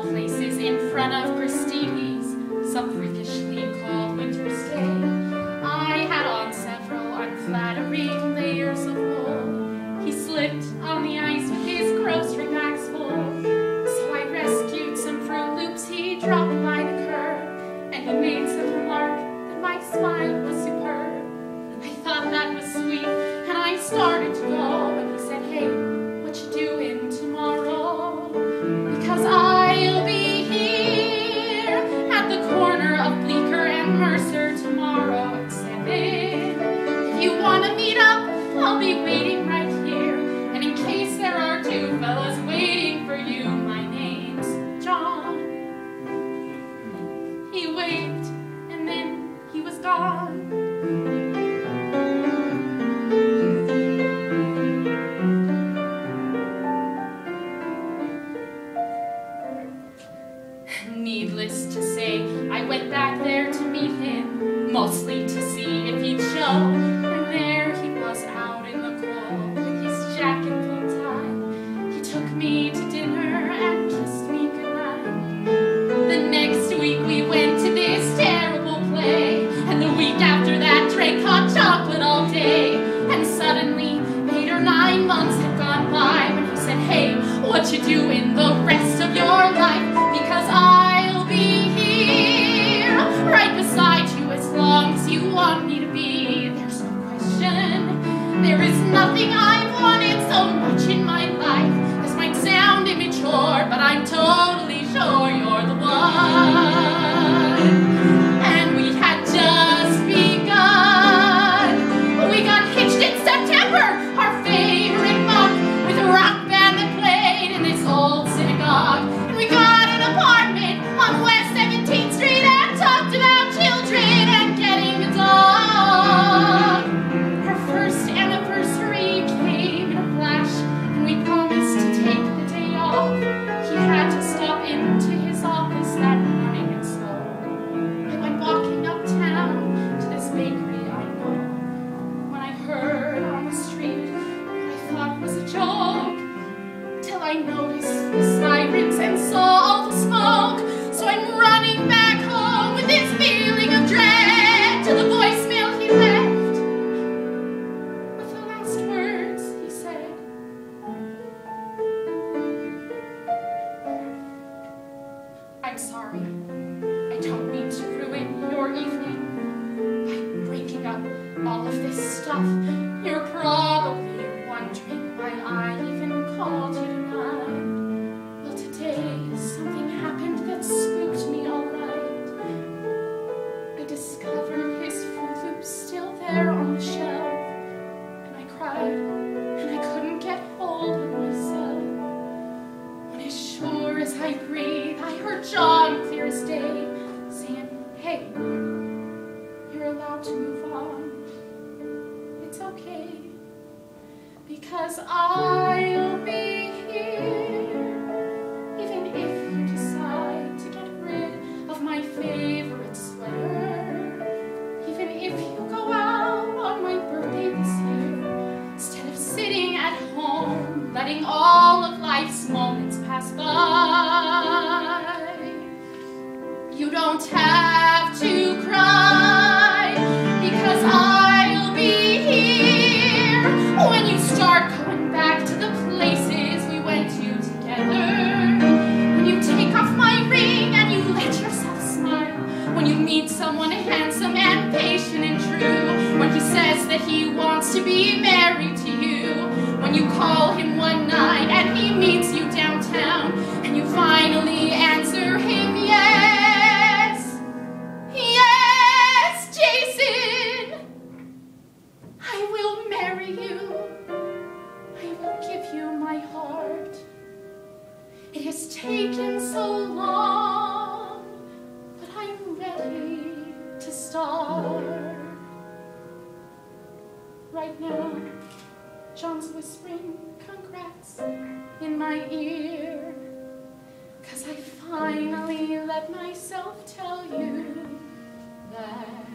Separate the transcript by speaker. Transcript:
Speaker 1: places in front of Christie's, some freakishly called winter's day. I had on several unflattering layers of wool. He slipped on the ice with his grocery bags full. So I rescued some Fruit Loops he dropped by the curb, and he made some remark that my smile was superb. I thought that was sweet, and I started to go, and he said, "Hey, what you doing tomorrow? Because I'll be here at the corner of Bleecker and Mercer tomorrow at 7. If you want to meet up, I'll be waiting right here. And in case there are two fellas waiting for you, my name's John." He waved, and then he was gone. Needless to say, I went back there to meet him, mostly to see if he'd show. And there he was out in the cold with his jacket pulled tight. He took me to dinner and kissed me goodnight. The next week we went to this terrible play, and the week after that drank hot chocolate all day. And suddenly 8 or 9 months had gone by when he said, "Hey, what you doing the rest of your life? Because I'll be here right beside you as long as you want me to be. There's no question, there is nothing I've wanted so much in my life." This might sound immature, but I'm totally sure you're the one. And we had just begun. We got hitched in September, our favorite month, with a rock band that played in this old synagogue. And we got an apartment on West 17th Street and talked about children and getting a dog. Our first anniversary came in a flash, and we promised to take the day off. He had to stop into his office that morning, and so I went walking uptown to this bakery I know. When I heard on the street what I thought was a joke, till I noticed the sirens and saw all the smoke. So I'm running back home with this feeling of dread to the voicemail he left. With the last words he said, "I'm sorry, I don't mean to ruin your evening by breaking up all of this stuff. You're probably wondering why I even called you tonight. Well, today something happened that spooked me all night. I discovered his Fruit Loops still there on the shelf, and I cried, and I couldn't get hold of myself. When as sure as I breathe, I heard John clear as day saying, 'Hey, you're allowed to move on. It's okay, because I'll be here, even if you decide to get rid of my favorite sweater, even if you go out on my birthday this year, instead of sitting at home, letting all of life's moments pass by. You don't have to cry, because I'll be here when you start going back to the places we went to together. When you take off my ring and you let yourself smile. When you meet someone handsome and patient and true. When he says that he wants to be married to you. When you call him one night and he meets you downtown, and you finally answer him yes. Yes, Jason, I will marry you. I will give you my heart. It has taken so long, but I'm ready to start. Right now, John's whispering congrats in my ear, 'cause I finally let myself tell you that